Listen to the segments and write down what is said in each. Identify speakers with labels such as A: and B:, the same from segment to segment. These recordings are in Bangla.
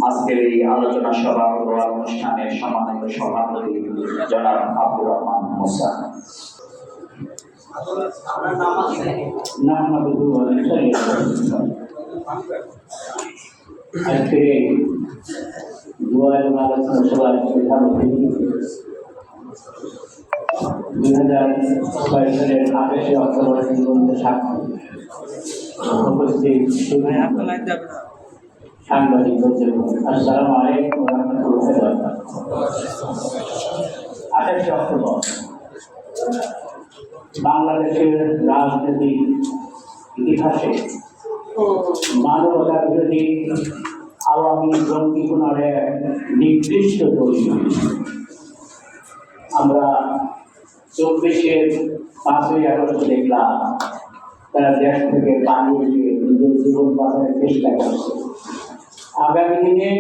A: আজকের এই আলোচনা সভা ও অনুষ্ঠানের সম্মানিত সভাপতি জনাব আব্দুর রহমান মুসা।
B: আজকে আলোচনা সভার প্রধান অতিথি 2006 সালের 28 অক্টোবর উপস্থিত সাংবাদিক আসসালামু আলাইকুম ওয়া রাহমাতুল্লাহি ওয়া বারাকাতুহু। 28 অক্টোবর বাংলাদেশের রাজনৈতিক ইতিহাসে মানবতা বিরোধী আওয়ামী জঙ্গিগুণের এক নির্দিষ্ট তৈরি। আমরা 24-এর 5ই আগস্ট দেখলাম তারা দেশ থেকে পালিয়ে গিয়ে নিজের জীবন বাঁচানোর চেষ্টা করছে। আগামী দিনে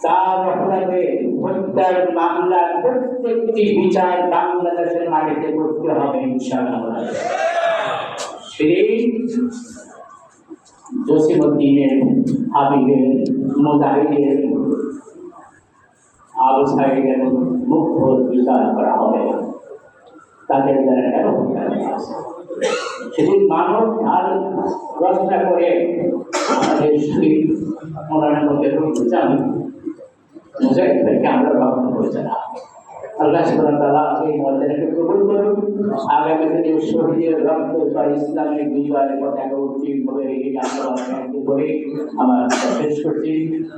B: তার অপরাধে হত্যার মামলা প্রত্যেকটি বিচার বাংলাদেশের মাটিতে করতে হবে ইনশাআল্লাহ। সেই জসিমউদ্দিনের, হাবিবের, মুজাহিদের, আবু সাঈদের মুক্ত বিচার করা হবে। তাদের দ্বারা কেন সেদিন মানব ঢাল রচনা করে আমাদের শহীদ মৌলানা মধ্যে চান মুজাহিদ ভাইকে আমরা গ্রহণ করেছে না। আল্লাহ সুবহানাহু ওয়া তাআলা এই মর্যাদাকে কবুল করুন। আগামী দিনে শহীদের রক্ত বা ইসলামের বিজয়ের পতাকা উত্তীর্ণ হবে এই আন্দোলন করে আমার শেষ করছি।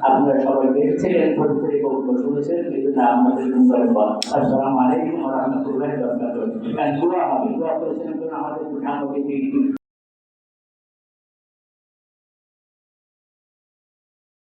B: আপনারা সবাই দেখছিলেন, ধরে কবুল শুনেছেন, এই জন্য আপনাদের ধন্যবাদ। আসসালামু আলাইকুম ওয়া রাহমাতুল্লাহি ওয়া বারাকাতুহু। দোয়া হবে, দোয়া করেছেন আমাদের প্রধান অতিথি